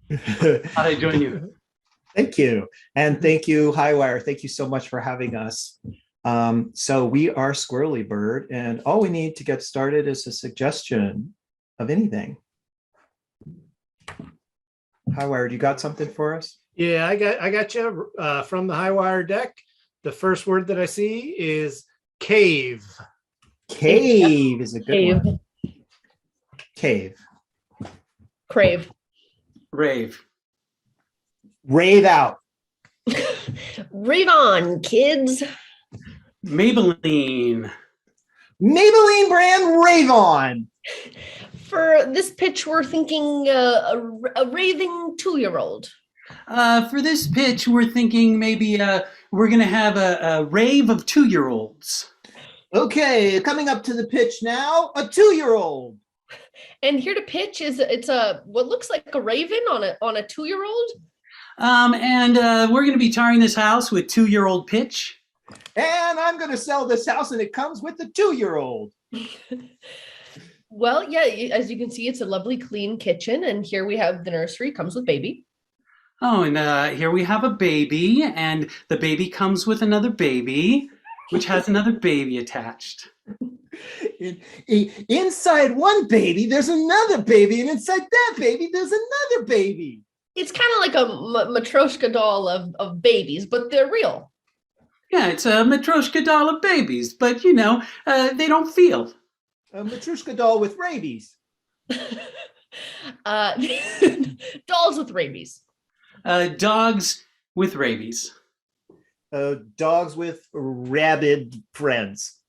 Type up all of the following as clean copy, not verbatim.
How'd I join you? Thank you. And thank you, Highwire. Thank you so much for having us. So we are Squirrely Bird, and all we need to get started is a suggestion of anything. Highwire, you got something for us? Yeah, I got you from the high wire deck. The first word that I see is cave. Cave is a good Cave. one. Cave. Crave. Rave. Rave out. Rave on, kids. Maybelline. Maybelline brand Rave on. For this pitch, we're thinking a raving 2-year-old. For this pitch, we're thinking maybe we're going to have a rave of 2-year-olds. Okay, coming up to the pitch now, a 2-year-old. And here to pitch is it's a what looks like a raven on a 2-year-old. And we're going to be tarring this house with 2-year-old pitch. And I'm going to sell this house, and it comes with a 2-year-old. Well, yeah, as you can see, it's a lovely clean kitchen, and here we have the nursery comes with baby. Oh, and here we have a baby, and the baby comes with another baby, which has another baby attached. Inside one baby, there's another baby, and inside that baby, there's another baby. It's kind of like a Matryoshka doll of babies, but they're real. Yeah, it's a Matryoshka doll of babies, but they don't feel. A Matryoshka doll with rabies. Dolls with rabies. Dogs with rabies. Dogs with rabid friends.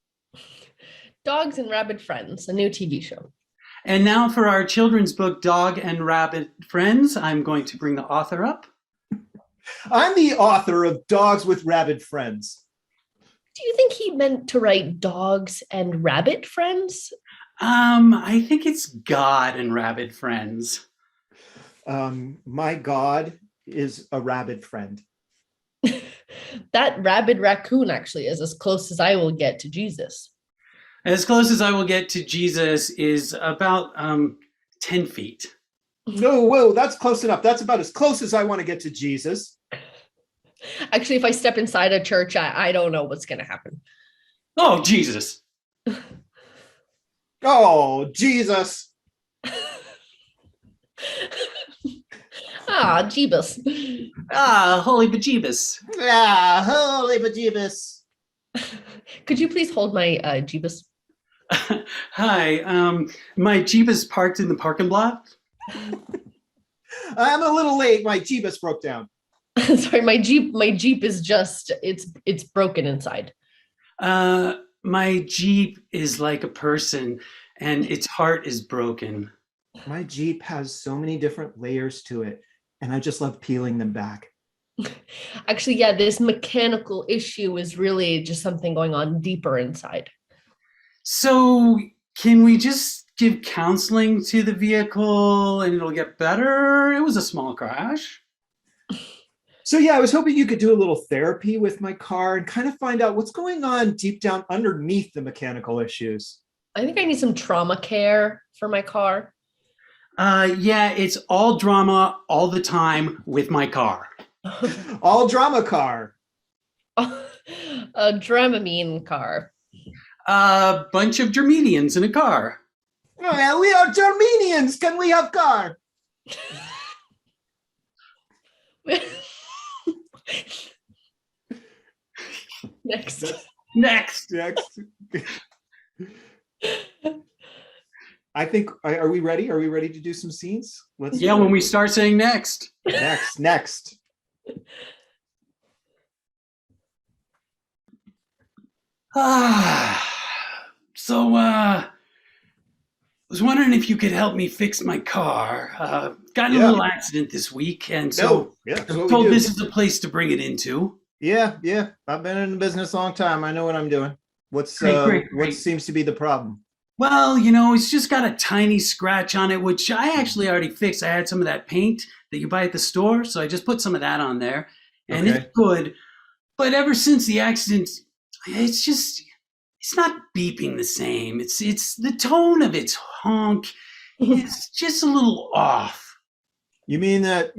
Dogs and Rabid Friends, a new TV show. And now for our children's book, Dog and Rabbit Friends, I'm going to bring the author up. I'm the author of Dogs with Rabid Friends. Do you think he meant to write Dogs and Rabbit Friends? I think it's God and Rabbit Friends. My God is a rabid friend. That rabid raccoon actually is as close as I will get to Jesus. As close as I will get to Jesus is about 10 feet. No, whoa, that's close enough. That's about as close as I want to get to Jesus. Actually, if I step inside a church, I don't know what's going to happen. Oh, Jesus. Oh, Jesus. Ah, Jeebus. Ah, holy bejeebus. Ah, holy bejeebus. Could you please hold my Jeebus? Hi, my Jeep is parked in the parking lot. I'm a little late. My Jeebus broke down. Sorry, my Jeep is just it's broken inside. My Jeep is like a person and its heart is broken. My Jeep has so many different layers to it, and I just love peeling them back. Actually, yeah, this mechanical issue is really just something going on deeper inside. So, can we just give counseling to the vehicle and it'll get better? It was a small crash. So yeah, I was hoping you could do a little therapy with my car and kind of find out what's going on deep down underneath the mechanical issues. I think I need some trauma care for my car. Yeah, it's all drama all the time with my car. All drama car. A Dramamine car. A bunch of Germanians in a car. Oh, yeah, we are Germanians. Can we have car? Next. Next. Next. I think, are we ready? Are we ready to do some scenes? Let's Yeah, when we start saying next. Next. So, I was wondering if you could help me fix my car. Got in a little accident this week, and so I'm told this is the place to bring it into. Yeah. I've been in the business a long time. I know what I'm doing. What seems to be the problem? Well, it's just got a tiny scratch on it, which I actually already fixed. I had some of that paint that you buy at the store, so I just put some of that on there, and it's good. But ever since the accident, it's not beeping the same. It's the tone of its honk is just a little off. You mean that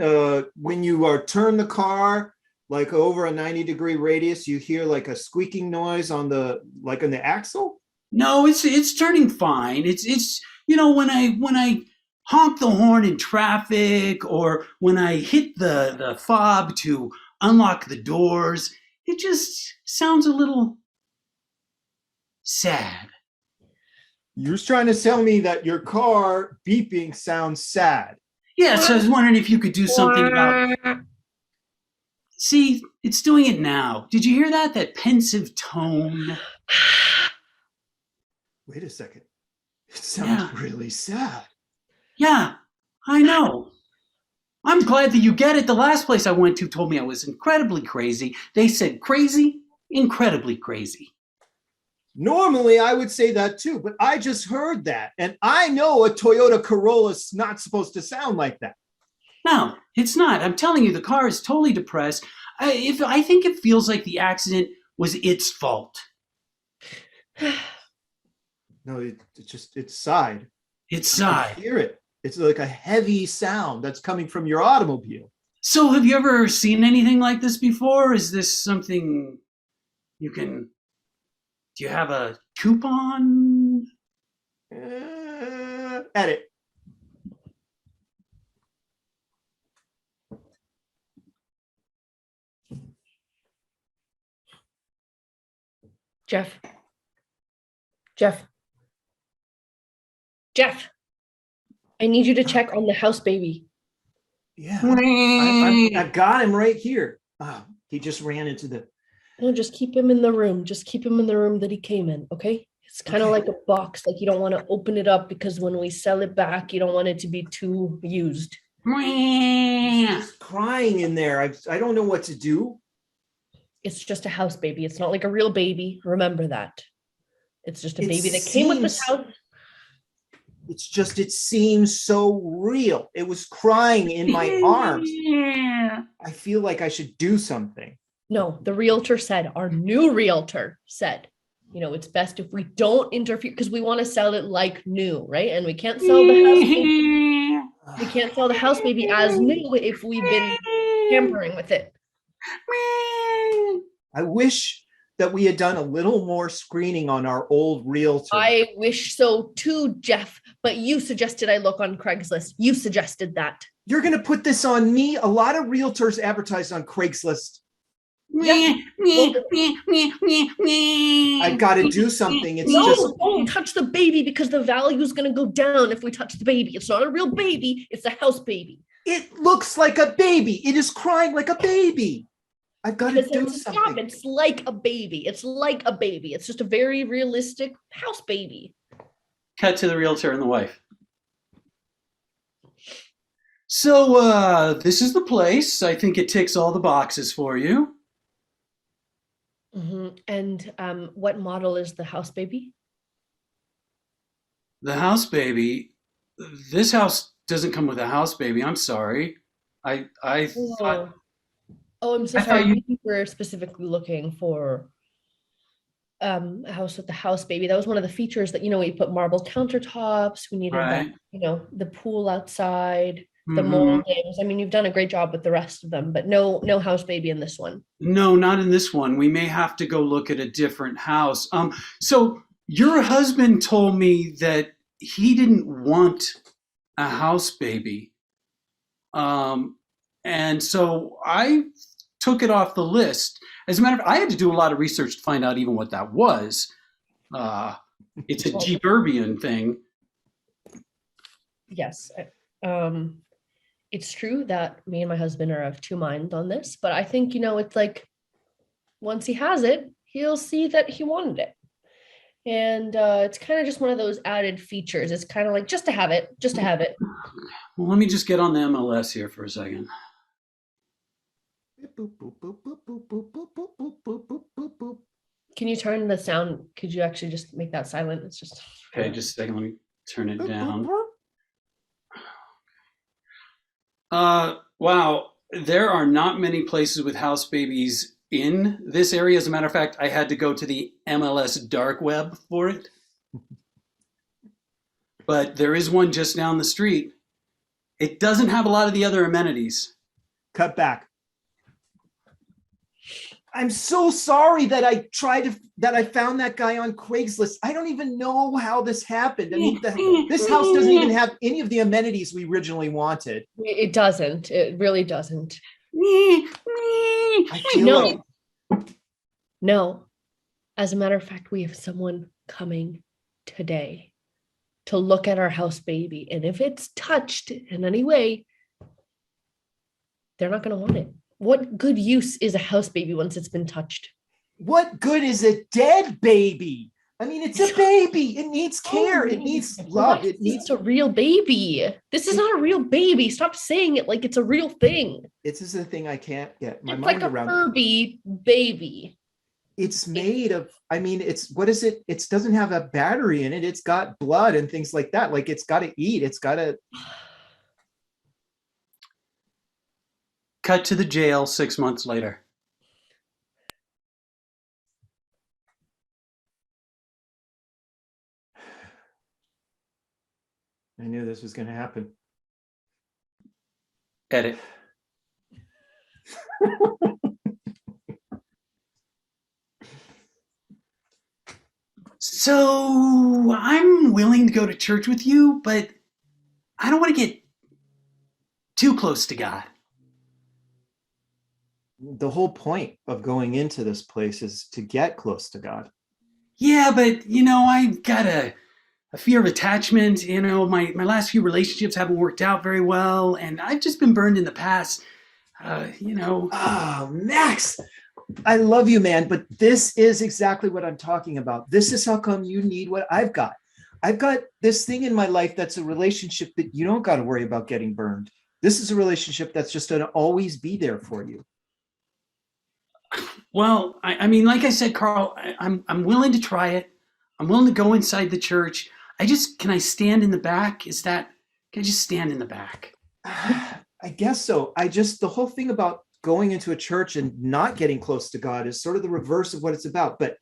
when you turn the car like over a 90-degree radius, you hear like a squeaking noise on the axle? No, it's turning fine. It's when I honk the horn in traffic or when I hit the fob to unlock the doors, it just sounds a little sad. You're trying to tell me that your car beeping sounds sad. Yeah, so I was wondering if you could do something about. See, it's doing it now. Did you hear that? That pensive tone. Wait a second. It sounds Yeah. really sad. Yeah, I know. I'm glad that you get it. The last place I went to told me I was incredibly crazy. They said crazy, incredibly crazy. Normally, I would say that too, but I just heard that. And I know a Toyota Corolla's not supposed to sound like that. No, it's not. I'm telling you, the car is totally depressed. I think it feels like the accident was its fault. No, it sighed. It I sighed. hear it. It's like a heavy sound that's coming from your automobile. So, have you ever seen anything like this before? Is this something you can? Do you have a coupon? Edit. Jeff. Jeff. Jeff. I need you to check on the house baby. Yeah, I've got him right here. Oh, he just ran into the. No, just keep him in the room. Just keep him in the room that he came in, okay? It's kind of like a box. Like you don't want to open it up because when we sell it back, you don't want it to be too used. He's crying in there. I don't know what to do. It's just a house baby. It's not like a real baby. Remember that. It's just a baby that came with this house. It's just, it seems so real. It was crying in my arms. I feel like I should do something. No, the realtor said, our new realtor said, it's best if we don't interfere because we want to sell it like new, right? And we can't sell the house baby. We can't sell the house baby as new if we've been tampering with it. I wish that we had done a little more screening on our old realtor. I wish so too, Jeff, but you suggested I look on Craigslist. You suggested that. You're going to put this on me? A lot of realtors advertise on Craigslist. Yeah. I've got to do something. It's don't touch the baby because the value is going to go down if we touch the baby. It's not a real baby. It's a house baby. It looks like a baby. It is crying like a baby. I've got to do something. It's like a baby. It's like a baby. It's just a very realistic house baby. Cut to the realtor and the wife. So, this is the place. I think it ticks all the boxes for you. Mm-hmm. And what model is the house baby? The house baby. This house doesn't come with a house baby. I'm sorry. I thought. Oh, I'm so sorry. We were specifically looking for a house with the house baby. That was one of the features that, we put marble countertops. We needed that, the pool outside, the moldings. I mean, you've done a great job with the rest of them, but no house baby in this one. No, not in this one. We may have to go look at a different house. So your husband told me that he didn't want a house baby. And so I took it off the list. As a matter of fact, I had to do a lot of research to find out even what that was. It's a Geberbian thing. Yes. It's true that me and my husband are of two minds on this, but I think, it's like once he has it, he'll see that he wanted it. And it's kind of just one of those added features. It's kind of like just to have it. Well, let me just get on the MLS here for a second. Can you turn the sound? Could you actually just make that silent? It's just okay. Just a second. Let me turn it down. Wow. There are not many places with house babies in this area. As a matter of fact, I had to go to the MLS dark web for it. But there is one just down the street. It doesn't have a lot of the other amenities. Cut back. I'm so sorry that I found that guy on Craigslist. I don't even know how this happened. I mean, this house doesn't even have any of the amenities we originally wanted. It doesn't. It really doesn't. I feel No. like No. As a matter of fact, we have someone coming today to look at our house baby. And if it's touched in any way, they're not going to want it. What good use is a house baby once it's been touched? what good is a dead baby? I mean, it's a baby. It needs care. It needs love. It needs It's a real baby. This is not a real baby. Stop saying it like it's a real thing. This is the thing I can't get my It's mind like a around. Furby baby. It's made of, I mean, what is it? It doesn't have a battery in it. It's got blood and things like that. Like, it's got to eat. It's got to. Cut to the jail 6 months later. I knew this was going to happen. Edit. So I'm willing to go to church with you, but I don't want to get too close to God. The whole point of going into this place is to get close to God. Yeah, but I've got a fear of attachment. My last few relationships haven't worked out very well, and I've just been burned in the past. Oh, Max, I love you, man, but this is exactly what I'm talking about. This is how come you need what I've got. I've got this thing in my life that's a relationship that you don't got to worry about getting burned. This is a relationship that's just going to always be there for you. Well, I mean, like I said, Carl, I'm willing to try it. I'm willing to go inside the church. Can I stand in the back? Can I just stand in the back? I guess so. The whole thing about going into a church and not getting close to God is sort of the reverse of what it's about. But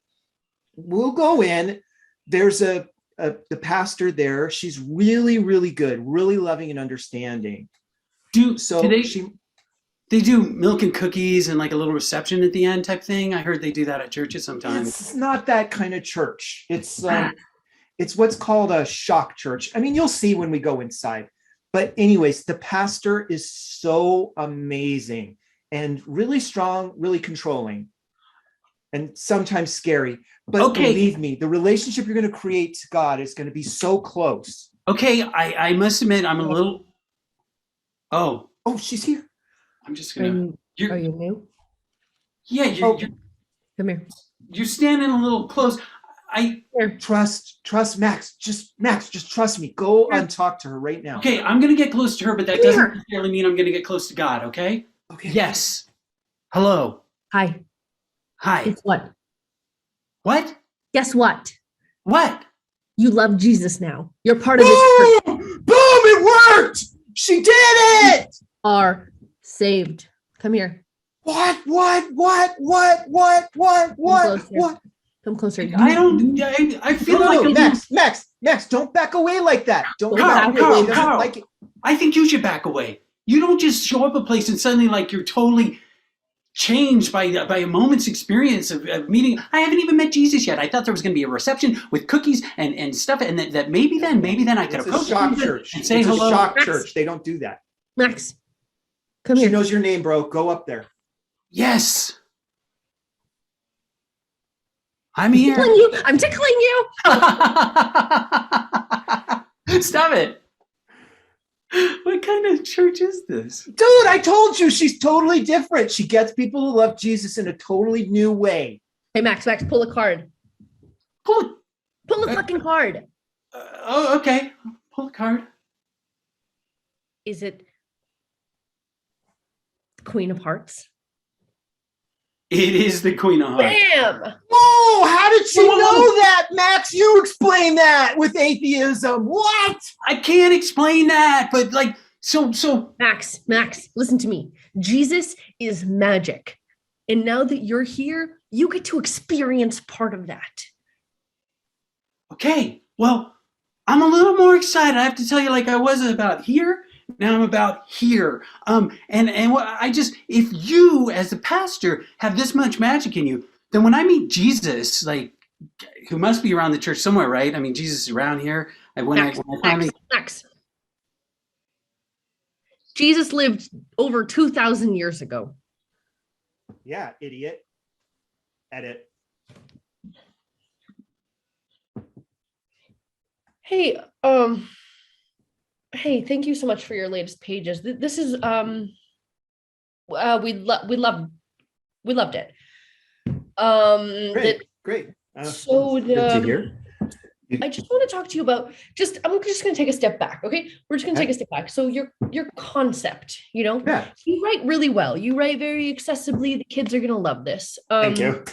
we'll go in. There's the pastor there. She's really, really good, really loving and understanding. They do milk and cookies and like a little reception at the end type thing. I heard they do that at churches sometimes. It's not that kind of church. It's what's called a shock church. I mean, you'll see when we go inside. But anyways, the pastor is so amazing and really strong, really controlling, and sometimes scary. But believe me, the relationship you're going to create to God is going to be so close. Okay, I must admit, I'm a little. Oh, she's here. I'm just gonna. Are you new? Yeah, you're Come here. You're standing a little close. Trust Max. Just trust me. Go and talk to her right now. Okay, I'm gonna get close to her, but that doesn't necessarily mean I'm gonna get close to God. Okay. Okay. Yes. Hello. Hi. Guess what? What? Guess what? What? You love Jesus now. You're part of this church. Boom! It worked. She did it. Are saved. Come here. What? Come closer. I feel like Max, don't back away like that. Don't Carl, back away. Carl, Like it. I think you should back away. You don't just show up a place and suddenly like you're totally changed by a moment's experience of meeting. I haven't even met Jesus yet. I thought there was going to be a reception with cookies and stuff, and that maybe then I could approach shock church and say it's hello. A shock church. They don't do that. Max, come here. She knows your name, bro. Go up there. Yes. I'm here. I'm tickling you. Stop it. What kind of church is this? Dude, I told you she's totally different. She gets people to love Jesus in a totally new way. Hey, Max, pull a card. Pull a fucking card. Okay. Pull a card. Is it the Queen of Hearts? It is the Queen of Hearts. Bam! Oh, how did she know that, Max? You explain that with atheism. What? I can't explain that, but like, so. Max, listen to me. Jesus is magic. And now that you're here, you get to experience part of that. Okay, well, I'm a little more excited. I have to tell you, like I was about here, Now I'm about here. And what I just, if you as a pastor have this much magic in you, then when I meet Jesus, like, who must be around the church somewhere, right? I mean, Jesus is around here. Max, When I finally, Max. Jesus lived over 2,000 years ago. Yeah, idiot. Edit. Hey, hey, thank you so much for your latest pages. This is we loved it. Great. So Good to hear. I just want to talk to you about I'm just going to take a step back. Okay. We're just going to take a step back. So your concept, Yeah. you write really well. You write very accessibly. The kids are going to love this. Thank you.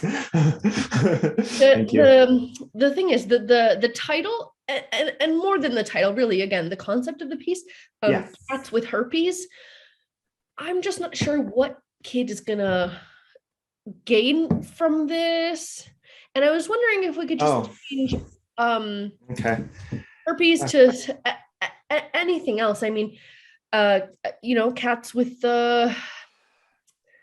Thank you. The thing is the title and more than the title, really, again, the concept of the piece, cats with herpes. I'm just not sure what kid is going to gain from this. And I was wondering if we could just change Okay. herpes to anything else. I mean, cats with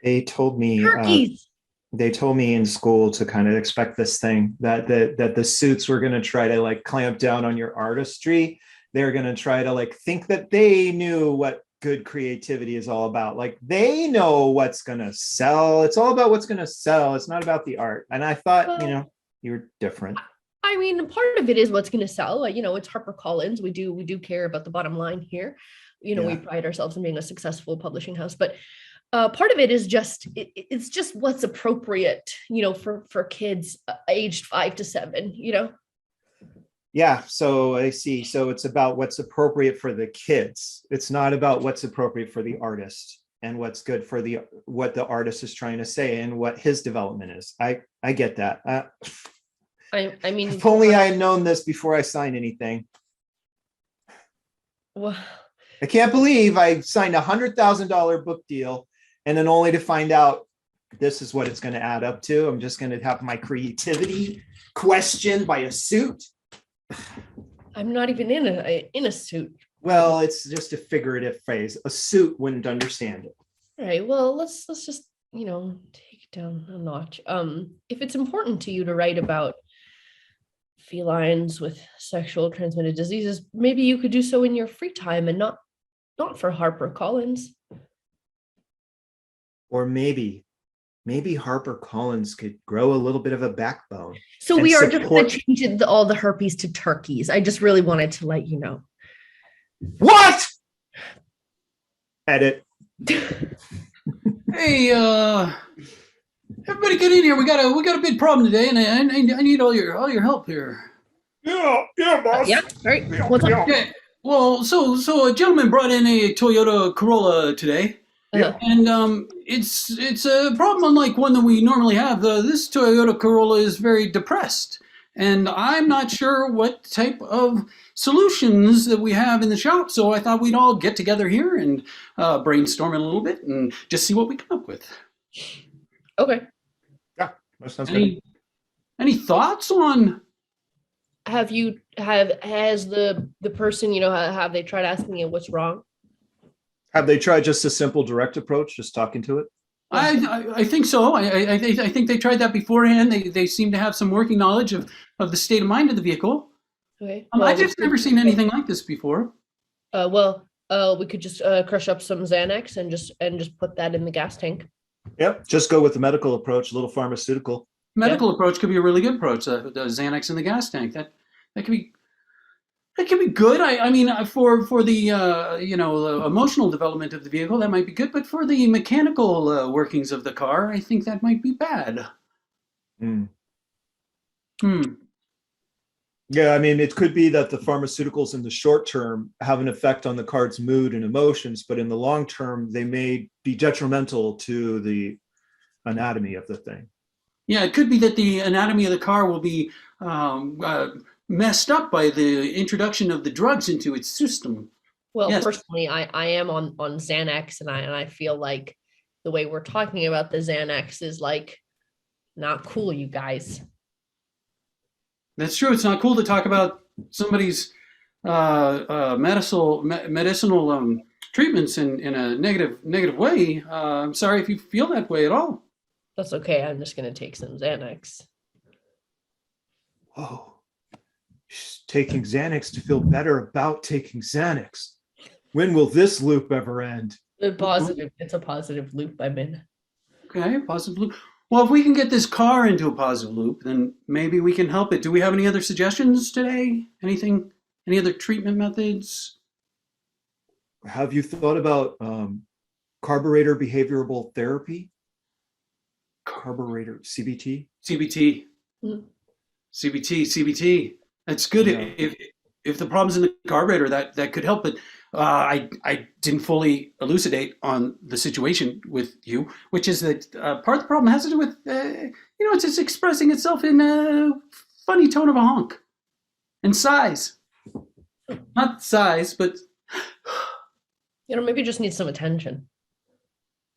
They told me turkeys. They told me in school to kind of expect this thing that the suits were going to try to like clamp down on your artistry. They're going to try to like think that they knew what good creativity is all about. Like they know what's going to sell. It's all about what's going to sell. It's not about the art. And I thought, you were different. I mean, part of it is what's going to sell. It's HarperCollins. We do care about the bottom line here. We pride ourselves in being a successful publishing house, but part of it is just it's just what's appropriate, for kids aged 5 to 7. Yeah, so I see. So it's about what's appropriate for the kids. It's not about what's appropriate for the artist and what's good for what the artist is trying to say and what his development is. I get that. I mean, if only I had known this before I signed anything. Well, I can't believe I signed $100,000 book deal and then only to find out this is what it's going to add up to. I'm just going to have my creativity questioned by a suit. I'm not even in a suit. Well, it's just a figurative phrase. A suit wouldn't understand it. All right. Well, let's just, take it down a notch. If it's important to you to write about felines with sexual transmitted diseases, maybe you could do so in your free time and not for HarperCollins. Or maybe HarperCollins could grow a little bit of a backbone. So we are just going to change all the herpes to turkeys. I just really wanted to let you know. What? Edit. Hey, everybody get in here. We got a big problem today, and I need all your help here. Yeah, boss. Yeah, all right. What's up? Okay. Well, so a gentleman brought in a Toyota Corolla today. Yeah. And it's a problem unlike one that we normally have. This Toyota Corolla is very depressed, and I'm not sure what type of solutions that we have in the shop. So I thought we'd all get together here and brainstorm it a little bit and just see what we come up with. Okay. Yeah, that sounds good. Any thoughts on? Has the person, have they tried asking you what's wrong? Have they tried just a simple direct approach, just talking to it? I think so. I think they tried that beforehand. They seem to have some working knowledge of the state of mind of the vehicle. Okay. I've just never seen anything like this before. We could just crush up some Xanax and just put that in the gas tank. Yep. Just go with the medical approach, a little pharmaceutical. Medical approach could be a really good approach. The Xanax in the gas tank that could be. That can be good. I mean, for the the emotional development of the vehicle, that might be good. But for the mechanical workings of the car, I think that might be bad. Yeah, I mean, it could be that the pharmaceuticals in the short term have an effect on the car's mood and emotions, but in the long term, they may be detrimental to the anatomy of the thing. Yeah, it could be that the anatomy of the car will be messed up by the introduction of the drugs into its system. Well, yes. Personally, I am on Xanax, and I feel like the way we're talking about the Xanax is like not cool, you guys. That's true. It's not cool to talk about somebody's medicinal treatments in a negative way. I'm sorry if you feel that way at all. That's okay. I'm just gonna take some Xanax. Oh, she's taking Xanax to feel better about taking Xanax. When will this loop ever end? It's a positive loop I'm in. Okay, positive loop. Well, if we can get this car into a positive loop, then maybe we can help it. Do we have any other suggestions today? Anything? Any other treatment methods? Have you thought about carburetor behavioral therapy? Carburetor, CBT? CBT. Mm. CBT. That's good. Yeah. If the problem's in the carburetor, that could help. But I didn't fully elucidate on the situation with you, which is that part of the problem has to do with it's just expressing itself in a funny tone of a honk and sighs. Not sighs, but Maybe just need some attention.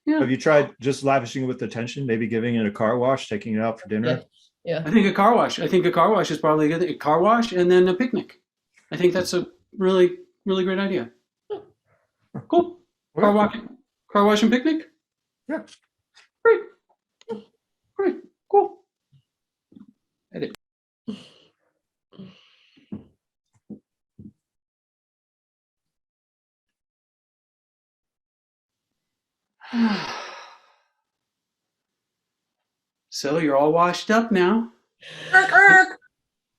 yeah. Have you tried just lavishing it with attention? Maybe giving it a car wash, taking it out for dinner? Yeah. I think a car wash. Is probably a good thing. A car wash and then a picnic. I think that's a really, really great idea. Cool. Car wash and picnic? Yeah. Great. Cool. Edit. So you're all washed up now.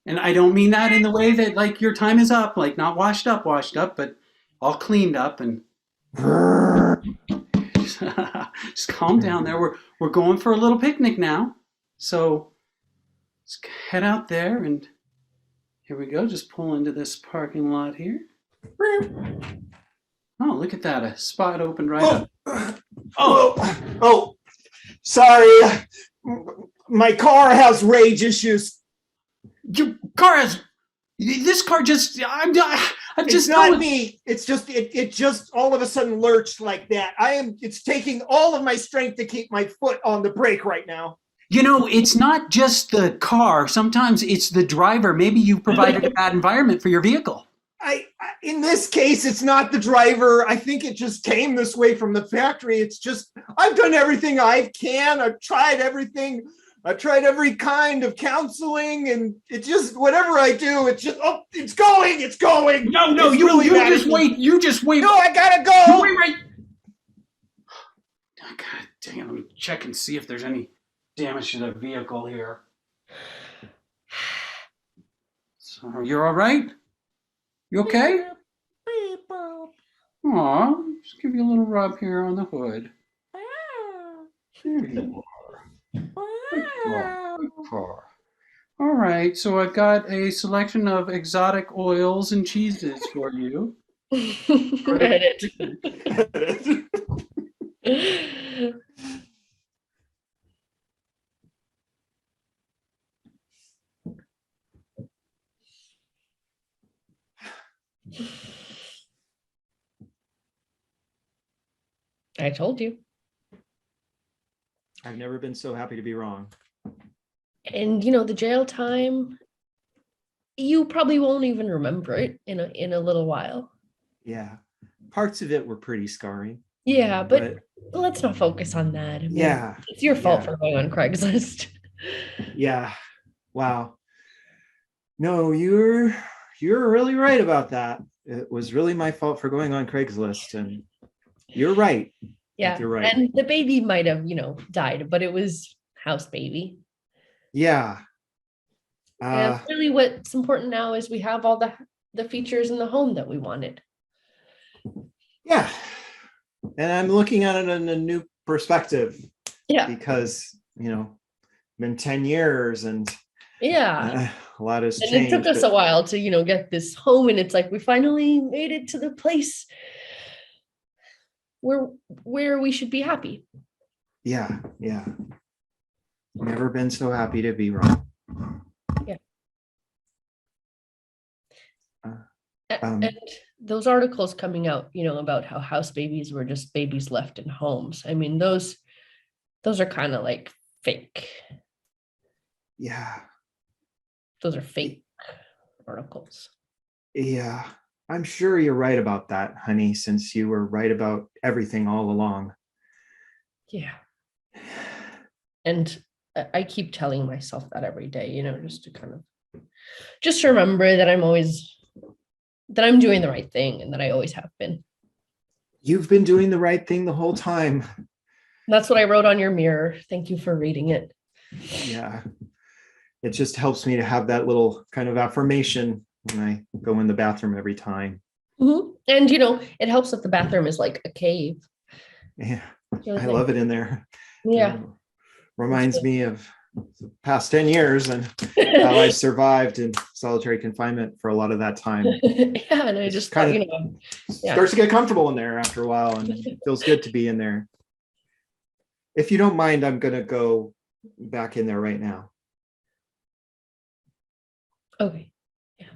And I don't mean that in the way that like your time is up, like not washed up, but all cleaned up and just calm down there. We're going for a little picnic now. So let's head out there and here we go. Just pull into this parking lot here. Oh, look at that. A spot opened right up. Oh, sorry. My car has rage issues. Your car has this car just I'm just It's not me. It's just it just all of a sudden lurched like that. It's taking all of my strength to keep my foot on the brake right now. It's not just the car. Sometimes it's the driver. Maybe you provided a bad environment for your vehicle. In this case, it's not the driver. I think it just came this way from the factory. It's just I've done everything I can. I've tried everything. I've tried every kind of counseling, and it just whatever I do, it's just it's going. No, It's you really just wait. You just wait. No, I gotta go. You wait right. Oh, God dang it! Let me check and see if there's any damage to the vehicle here. So you're all right? You okay? Aw, just give you a little rub here on the hood. There you are. Good car. All right, so I've got a selection of exotic oils and cheeses for you. Edit. I told you. I've never been so happy to be wrong. And the jail time, you probably won't even remember it in a little while. Yeah, parts of it were pretty scarring. Yeah, but let's not focus on that. I mean, yeah, it's your fault for going on Craigslist. Yeah. Wow. No, you're really right about that. It was really my fault for going on Craigslist, and you're right. Yeah, you're right. And the baby might have, died, but it was house baby. Yeah. And really what's important now is we have all the features in the home that we wanted. Yeah. And I'm looking at it in a new perspective. Yeah. Because, been 10 years and a lot has changed. And it took us a while to, get this home, and it's like we finally made it to the place where we should be happy. Yeah. Never been so happy to be wrong. Yeah. And those articles coming out, about how house babies were just babies left in homes. I mean, those are kind of like fake. Yeah. Those are fake articles. Yeah. I'm sure you're right about that, honey, since you were right about everything all along. Yeah. And I keep telling myself that every day, just to kind of just remember that I'm doing the right thing and that I always have been. You've been doing the right thing the whole time. That's what I wrote on your mirror. Thank you for reading it. Yeah. It just helps me to have that little kind of affirmation when I go in the bathroom every time. Mm-hmm. And it helps that the bathroom is like a cave. Yeah, Really I nice. love it in there. Yeah. Reminds me of the past 10 years and how I survived in solitary confinement for a lot of that time. Yeah, and I just kind thought, of starts to get comfortable in there after a while, and it feels good to be in there. If you don't mind, I'm going to go back in there right now. Okay. Yeah.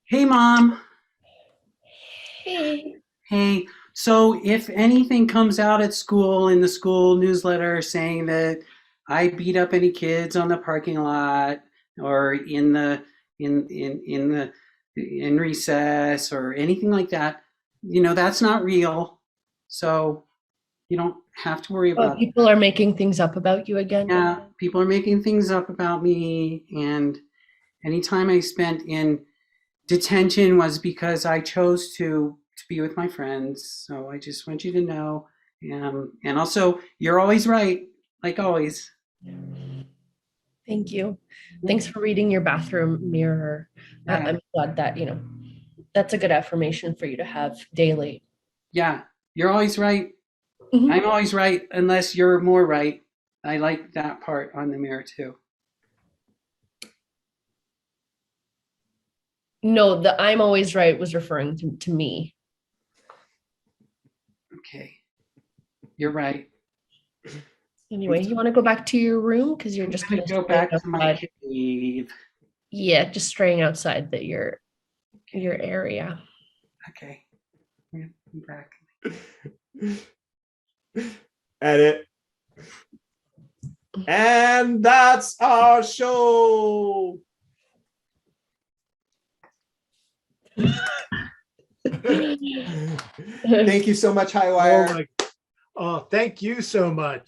Hey, Mom. Hey. Hey, so if anything comes out at school in the school newsletter saying that I beat up any kids on the parking lot or in recess or anything like that, that's not real. So you don't have to worry Oh, about people are making things up about you again. Yeah, people are making things up about me, and any time I spent in detention was because I chose to be with my friends. So I just want you to know. And also, you're always right, like always. Thank you. Thanks for reading your bathroom mirror. Yeah, I'm glad that, that's a good affirmation for you to have daily. yeah, you're always right. Mhm. I'm always right unless you're more right. I like that part on the mirror too. No, the I'm always right was referring to me. Okay, you're right. Anyway, you want to go back to your room because you're just I'm kind gonna of go straying back to my outside. cave. Yeah, just straying outside your area. Okay, yeah, I'm back. Edit. And that's our show. Thank you so much, Highwire. Oh, thank you so much.